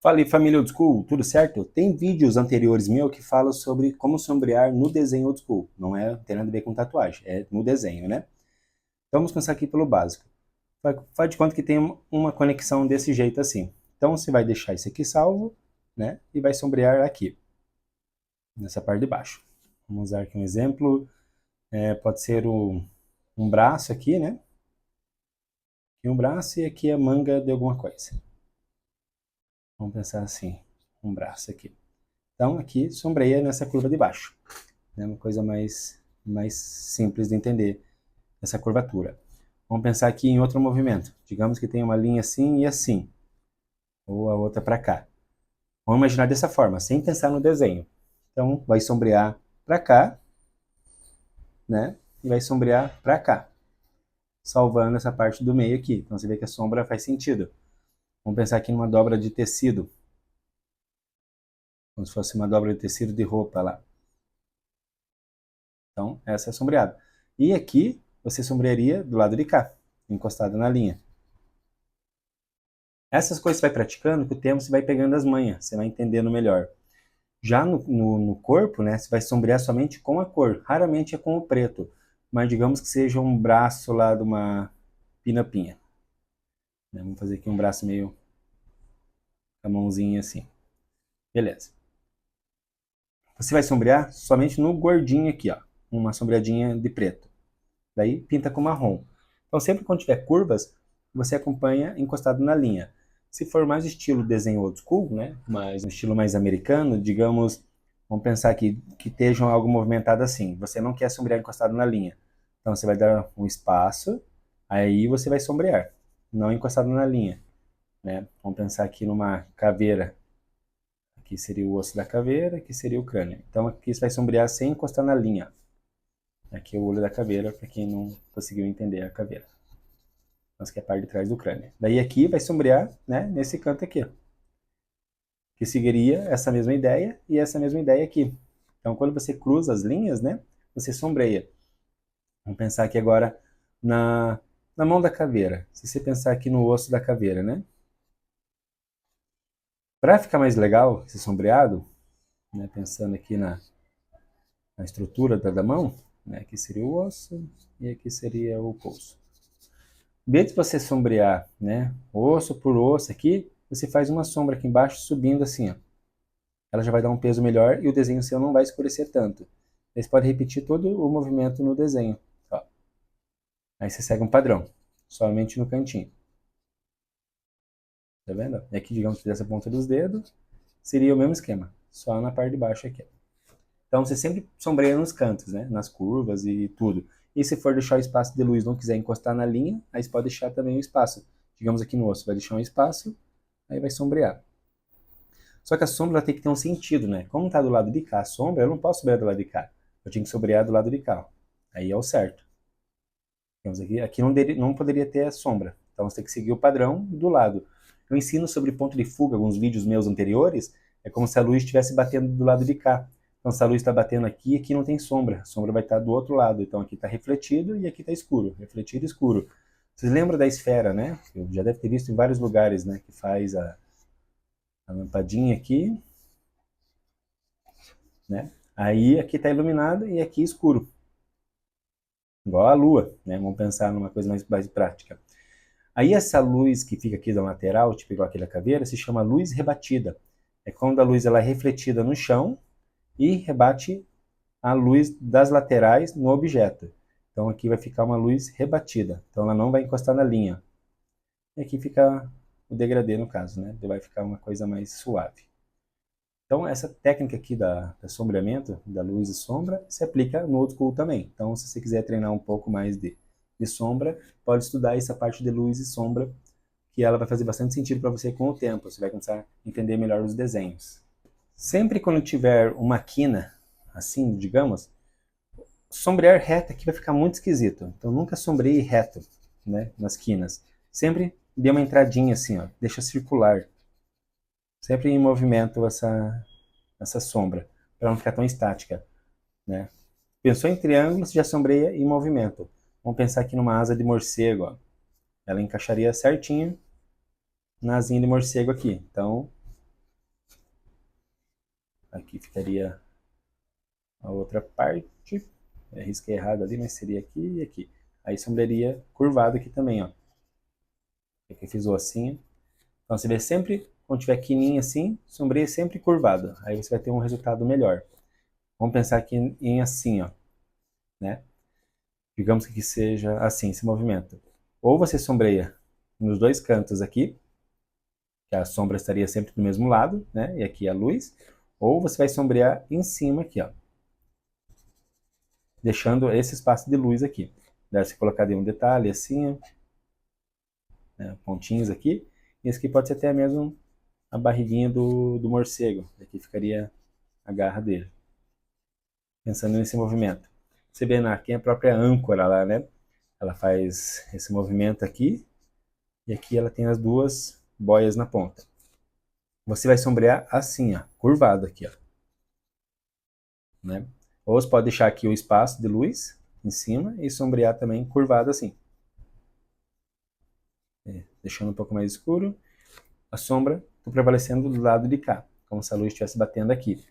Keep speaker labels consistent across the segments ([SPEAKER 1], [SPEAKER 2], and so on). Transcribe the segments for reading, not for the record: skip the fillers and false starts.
[SPEAKER 1] Fala aí, família Old School, tudo certo? Tem vídeos anteriores meu que falam sobre como sombrear no desenho Old School. Não tem nada a ver com tatuagem, é no desenho, né? Então vamos começar aqui pelo básico. Faz de conta que tem uma conexão desse jeito assim. Então você vai deixar isso aqui salvo, né? E vai sombrear aqui, nessa parte de baixo. Vamos usar aqui um exemplo. Pode ser um braço aqui, né? E um braço e aqui a manga de alguma coisa. Vamos pensar assim, um braço aqui. Então aqui sombreia nessa curva de baixo. É uma coisa mais simples de entender essa curvatura. Vamos pensar aqui em outro movimento. Digamos que tem uma linha assim e assim, ou a outra para cá. Vamos imaginar dessa forma, sem pensar no desenho. Então, vai sombrear para cá, né? E vai sombrear para cá, salvando essa parte do meio aqui. Então, você vê que a sombra faz sentido. Vamos pensar aqui numa dobra de tecido, como se fosse uma dobra de tecido de roupa lá. Então, essa é a sombreada. E aqui, você sombrearia do lado de cá, encostado na linha. Essas coisas você vai praticando, com o tempo você vai pegando as manhas, você vai entendendo melhor. Já no corpo, né, você vai sombrear somente com a cor, raramente é com o preto, mas digamos que seja um braço lá de uma pinapinha. Vamos fazer aqui um braço meio com a mãozinha assim. Beleza. Você vai sombrear somente no gordinho aqui, ó, uma sombreadinha de preto. Daí pinta com marrom. Então sempre quando tiver curvas, você acompanha encostado na linha. Se for mais estilo desenho old school, né, mais um estilo mais americano, digamos, vamos pensar que estejam algo movimentado assim. Você não quer sombrear encostado na linha. Então você vai dar um espaço, aí você vai sombrear, não encostado na linha, né? Vamos pensar aqui numa caveira. Aqui seria o osso da caveira, aqui seria o crânio. Então aqui você vai sombrear sem encostar na linha. Aqui é o olho da caveira, para quem não conseguiu entender a caveira. Mas que é a parte de trás do crânio. Daí aqui vai sombrear, né, nesse canto aqui, que seguiria essa mesma ideia e essa mesma ideia aqui. Então, quando você cruza as linhas, né, você sombreia. Vamos pensar aqui agora na mão da caveira. Se você pensar aqui no osso da caveira, né? Para ficar mais legal esse sombreado, né, pensando aqui na estrutura da mão, né, aqui seria o osso e aqui seria o pulso. Em vez de você sombrear, né, osso por osso aqui, você faz uma sombra aqui embaixo subindo assim, ó. Ela já vai dar um peso melhor e o desenho seu não vai escurecer tanto. Aí você pode repetir todo o movimento no desenho. Ó. Aí você segue um padrão, somente no cantinho. Tá vendo? E aqui, digamos que dessa ponta dos dedos, seria o mesmo esquema, só na parte de baixo aqui. Então você sempre sombreia nos cantos, né? Nas curvas e tudo. E se for deixar o espaço de luz, não quiser encostar na linha, aí você pode deixar também o espaço. Digamos aqui no osso, vai deixar um espaço, aí vai sombrear. Só que a sombra tem que ter um sentido, né? Como está do lado de cá a sombra, eu não posso sombrear do lado de cá. Eu tinha que sombrear do lado de cá. Aí é o certo. Digamos aqui não poderia ter a sombra. Então você tem que seguir o padrão do lado. Eu ensino sobre ponto de fuga, alguns vídeos meus anteriores, é como se a luz estivesse batendo do lado de cá. Então se a luz está batendo aqui, aqui não tem sombra. A sombra vai estar do outro lado. Então aqui está refletido e aqui está escuro. Refletido e escuro. Vocês lembram da esfera, né? Eu já deve ter visto em vários lugares, né? Que faz a lampadinha aqui, né? Aí aqui está iluminado e aqui escuro. Igual a lua, né? Vamos pensar numa coisa mais prática. Aí essa luz que fica aqui da lateral, tipo igual aqui da caveira, se chama luz rebatida. É quando a luz ela é refletida no chão e rebate a luz das laterais no objeto. Então aqui vai ficar uma luz rebatida. Então ela não vai encostar na linha. E aqui fica o degradê no caso, né? Vai ficar uma coisa mais suave. Então, essa técnica aqui da sombreamento, da luz e sombra, se aplica no old school também. Então, se você quiser treinar um pouco mais de sombra, pode estudar essa parte de luz e sombra, que ela vai fazer bastante sentido para você com o tempo. Você vai começar a entender melhor os desenhos. Sempre quando tiver uma quina, assim, digamos, sombrear reto aqui vai ficar muito esquisito. Então, nunca sombreie reto, né, nas quinas. Sempre dê uma entradinha assim, ó, deixa circular. Sempre em movimento essa sombra, para não ficar tão estática, né? Pensou em triângulo, você já sombreia em movimento. Vamos pensar aqui numa asa de morcego, ó. Ela encaixaria certinho na asinha de morcego aqui. Então, Aqui ficaria a outra parte. Eu risquei errado ali, mas seria aqui e aqui. Aí sombrearia curvado aqui também, ó. Aqui eu fiz o assim. Então você vê sempre, quando tiver quininho assim, sombreia sempre curvado. Aí você vai ter um resultado melhor. Vamos pensar aqui em assim, ó, né? Digamos que seja assim, esse movimento. Ou você sombreia nos dois cantos aqui, que a sombra estaria sempre do mesmo lado, né? E aqui a luz. Ou você vai sombrear em cima aqui, ó, deixando esse espaço de luz aqui. Daí você colocaria um detalhe assim, né? Pontinhos aqui. E esse aqui pode ser até mesmo a barriguinha do morcego. Aqui ficaria a garra dele. Pensando nesse movimento. Você vê aqui a própria âncora lá, né? Ela faz esse movimento aqui. E aqui ela tem as duas boias na ponta. Você vai sombrear assim, ó, curvado aqui, ó, né? Ou você pode deixar aqui o espaço de luz em cima e sombrear também curvado assim. Deixando um pouco mais escuro. A sombra está prevalecendo do lado de cá, como se a luz estivesse batendo aqui.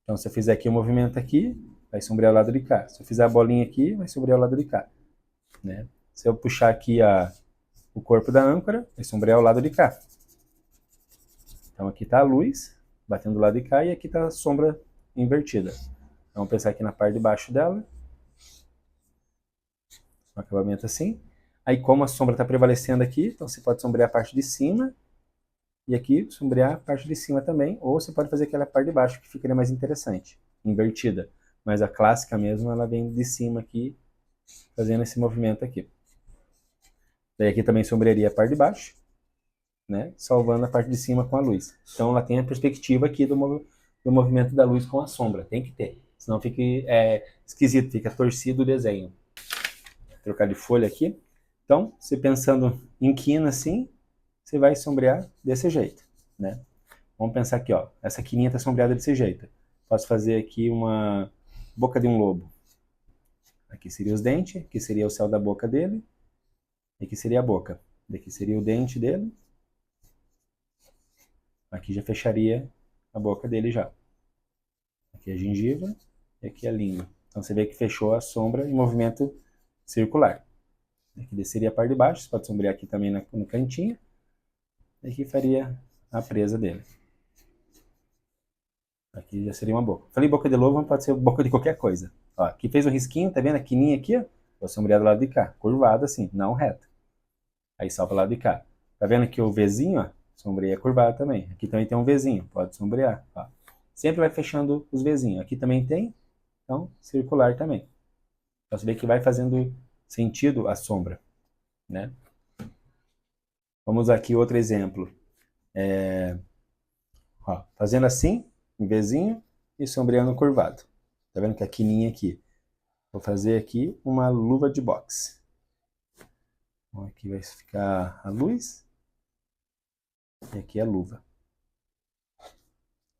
[SPEAKER 1] Então, se eu fizer aqui o movimento aqui, vai sombrear o lado de cá. Se eu fizer a bolinha aqui, vai sombrear o lado de cá, né? Se eu puxar aqui o corpo da âncora, vai sombrear o lado de cá. Então, aqui está a luz batendo do lado de cá e aqui está a sombra invertida. Vamos pensar aqui na parte de baixo dela. Um acabamento assim. Aí, como a sombra está prevalecendo aqui, então você pode sombrear a parte de cima e aqui sombrear a parte de cima também, ou você pode fazer aquela parte de baixo que ficaria mais interessante, invertida. Mas a clássica mesmo, ela vem de cima aqui, fazendo esse movimento aqui. Daí aqui também sombrearia a parte de baixo, né, salvando a parte de cima com a luz. Então ela tem a perspectiva aqui do movimento da luz com a sombra, tem que ter, senão fica esquisito, fica torcido o desenho. Vou trocar de folha aqui. Então, você pensando em quina assim, você vai sombrear desse jeito, né? Vamos pensar aqui, ó, essa quininha está sombreada desse jeito. Posso fazer aqui uma boca de um lobo. Aqui seria os dentes, aqui seria o céu da boca dele, aqui seria a boca. Daqui seria o dente dele. Aqui já fecharia a boca dele já. Aqui é a gengiva e aqui é a língua. Então você vê que fechou a sombra em movimento circular. Aqui desceria a parte de baixo, você pode sombrear aqui também no cantinho. E aqui faria a presa dele. Aqui já seria uma boca. Falei boca de lobo, mas pode ser boca de qualquer coisa. Ó, aqui fez um risquinho, tá vendo? A quininha aqui, ó. Vou sombrear do lado de cá. Curvado assim, não reto. Aí salva o lado de cá. Tá vendo aqui o Vzinho, ó? Sombreia curvado também. Aqui também tem um Vzinho, pode sombrear. Ó. Sempre vai fechando os Vzinhos. Aqui também tem, então circular também. Então você vê que vai fazendo sentido a sombra, né? Vamos aqui outro exemplo. Ó, fazendo assim, um Vzinho e sombreando curvado. Tá vendo que a quininha aqui. Vou fazer aqui uma luva de boxe. Então, aqui vai ficar a luz e aqui a luva.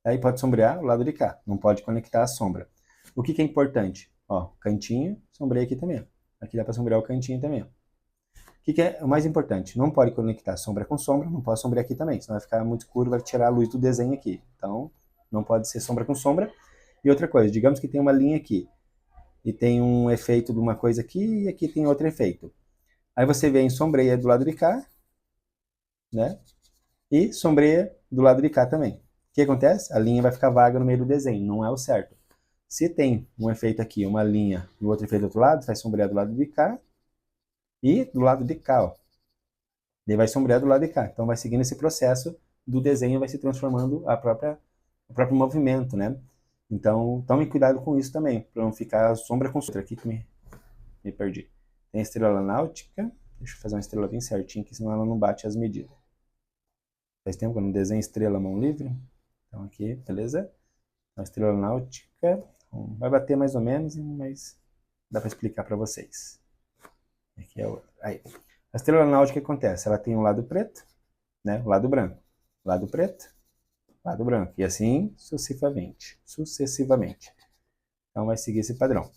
[SPEAKER 1] Aí pode sombrear o lado de cá, não pode conectar a sombra. O que é importante? Ó, cantinho, sombreia aqui também. Aqui dá para sombrear o cantinho também. O que é o mais importante? Não pode conectar sombra com sombra, não pode sombrear aqui também, senão vai ficar muito escuro, vai tirar a luz do desenho aqui. Então, não pode ser sombra com sombra. E outra coisa, digamos que tem uma linha aqui, e tem um efeito de uma coisa aqui, e aqui tem outro efeito. Aí você vem e sombreia do lado de cá, né? E sombreia do lado de cá também. O que acontece? A linha vai ficar vaga no meio do desenho, não é o certo. Se tem um efeito aqui, uma linha, e o outro efeito do outro lado, vai sombrear do lado de cá e do lado de cá, ó. Ele vai sombrear do lado de cá. Então vai seguindo esse processo do desenho, vai se transformando o próprio movimento, né? Então tome cuidado com isso também, para não ficar sombra com sombra. Aqui que me perdi. Tem a estrela náutica. Deixa eu fazer uma estrela bem certinha, que senão ela não bate as medidas. Faz tempo que eu não desenho estrela mão livre. Então aqui, beleza? A estrela náutica vai bater mais ou menos, mas dá para explicar para vocês. Aqui é outra. Aí. A estrela náutica, o que acontece? Ela tem um lado preto, né? O lado branco. Lado preto, lado branco. E assim sucessivamente. Sucessivamente. Então vai seguir esse padrão.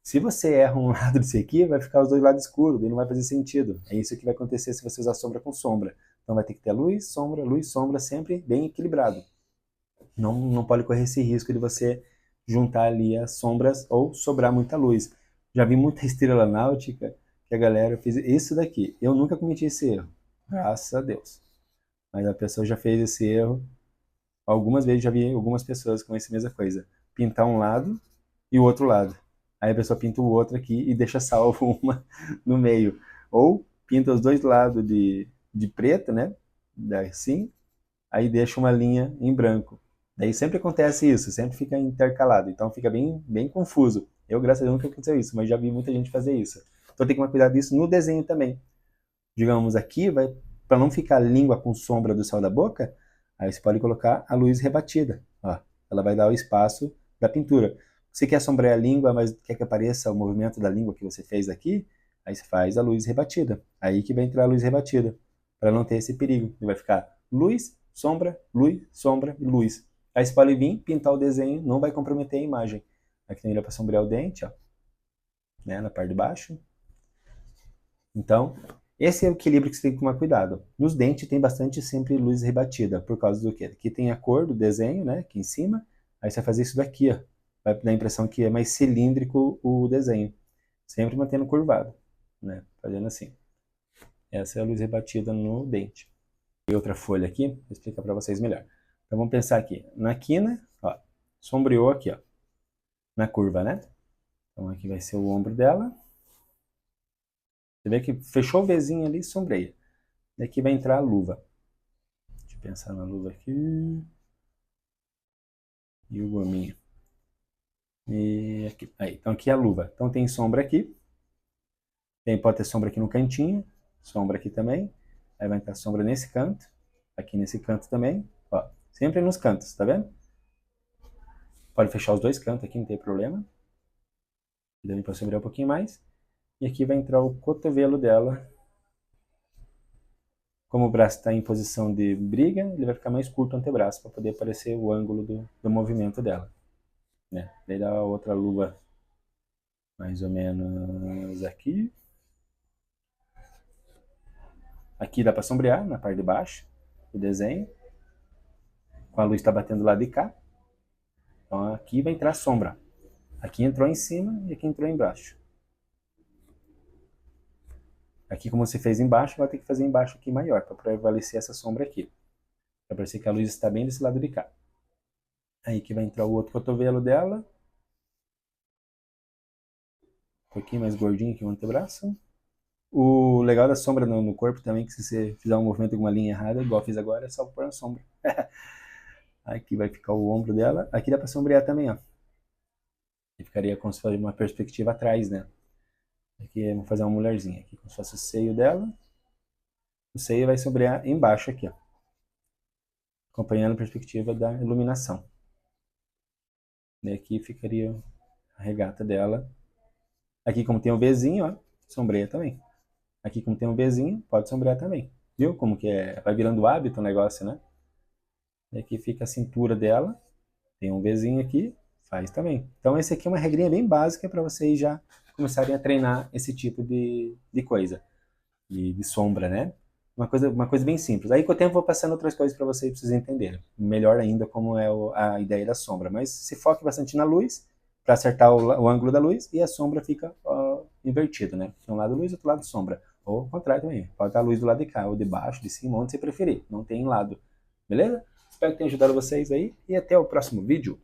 [SPEAKER 1] Se você erra um lado disso aqui, vai ficar os dois lados escuros, e não vai fazer sentido. É isso que vai acontecer se você usar sombra com sombra. Então vai ter que ter luz, sombra, sempre bem equilibrado. não pode correr esse risco de você juntar ali as sombras ou sobrar muita luz. Já vi muita estrela náutica que a galera fez isso daqui. Eu nunca cometi esse erro, graças a Deus. Mas a pessoa já fez esse erro. Algumas vezes já vi algumas pessoas com essa mesma coisa. Pintar um lado e o outro lado. Aí a pessoa pinta o outro aqui e deixa salvo uma no meio. Ou pinta os dois lados de preto, né? Assim, aí deixa uma linha em branco. Daí sempre acontece isso, sempre fica intercalado, então fica bem confuso. Eu, graças a Deus, nunca aconteceu isso, mas já vi muita gente fazer isso. Então tem que tomar cuidado disso no desenho também. Digamos aqui, para não ficar a língua com sombra do céu da boca, aí você pode colocar a luz rebatida. Ó, ela vai dar o espaço da pintura. Você quer sombrear a língua, mas quer que apareça o movimento da língua que você fez aqui, aí você faz a luz rebatida. Aí que vai entrar a luz rebatida, para não ter esse perigo. E vai ficar luz, sombra, e luz. Aí você pode vir, pintar o desenho, não vai comprometer a imagem. Aqui tem para sombrear o dente, ó, né, na parte de baixo. Então, esse é o equilíbrio que você tem que tomar cuidado. Nos dentes tem bastante sempre luz rebatida, por causa do quê? Aqui tem a cor do desenho, né, aqui em cima, aí você vai fazer isso daqui, ó. Vai dar a impressão que é mais cilíndrico o desenho. Sempre mantendo curvado, né, fazendo assim. Essa é a luz rebatida no dente. E outra folha aqui, vou explicar para vocês melhor. Então vamos pensar aqui, na quina, ó, sombreou aqui, ó, na curva, né? Então aqui vai ser o ombro dela. Você vê que fechou o Vzinho ali, sombreia. Daqui vai entrar a luva. Deixa eu pensar na luva aqui. E o gominho. E aqui. Aí, então aqui é a luva. Então tem sombra aqui. Pode ter sombra aqui no cantinho. Sombra aqui também. Aí vai entrar sombra nesse canto. Aqui nesse canto também. Ó, sempre nos cantos, tá vendo? Pode fechar os dois cantos aqui, não tem problema. Daí para sombrear um pouquinho mais. E aqui vai entrar o cotovelo dela. Como o braço está em posição de briga, ele vai ficar mais curto o antebraço para poder aparecer o ângulo do movimento dela. Né? Daí dá a outra luva mais ou menos aqui. Aqui dá para sombrear na parte de baixo do desenho. Com a luz está batendo lá de cá. Então aqui vai entrar a sombra. Aqui entrou em cima e aqui entrou embaixo. Aqui, como você fez embaixo, vai ter que fazer embaixo aqui maior, para prevalecer essa sombra aqui. Para parecer que a luz está bem desse lado de cá. Aí que vai entrar o outro cotovelo dela. Um pouquinho mais gordinho aqui o antebraço. O legal da sombra no corpo também, que se você fizer um movimento com uma linha errada, igual eu fiz agora, é só pôr a sombra. Aqui vai ficar o ombro dela. Aqui dá para sombrear também, ó. E ficaria como se fosse uma perspectiva atrás, né? Aqui vamos fazer uma mulherzinha. Aqui como se fosse o seio dela. O seio vai sombrear embaixo aqui, ó. Acompanhando a perspectiva da iluminação. E aqui ficaria a regata dela. Aqui como tem um Vzinho, ó, sombreia também. Aqui como tem um Vzinho, pode sombrear também. Viu como que é? Vai virando hábito o negócio, né? E aqui fica a cintura dela. Tem um Vzinho aqui, faz também. Então esse aqui é uma regrinha bem básica para vocês já começarem a treinar esse tipo de coisa. De sombra, né? Uma coisa bem simples. Aí com o tempo eu vou passando outras coisas para vocês entenderem. Melhor ainda como é a ideia da sombra. Mas se foque bastante na luz, para acertar o ângulo da luz, e a sombra fica invertido, né? Um lado luz, outro lado sombra. Ou ao contrário também. Pode estar a luz do lado de cá, ou de baixo, de cima, onde você preferir. Não tem lado. Beleza? Espero que tenha ajudado vocês aí, e até o próximo vídeo.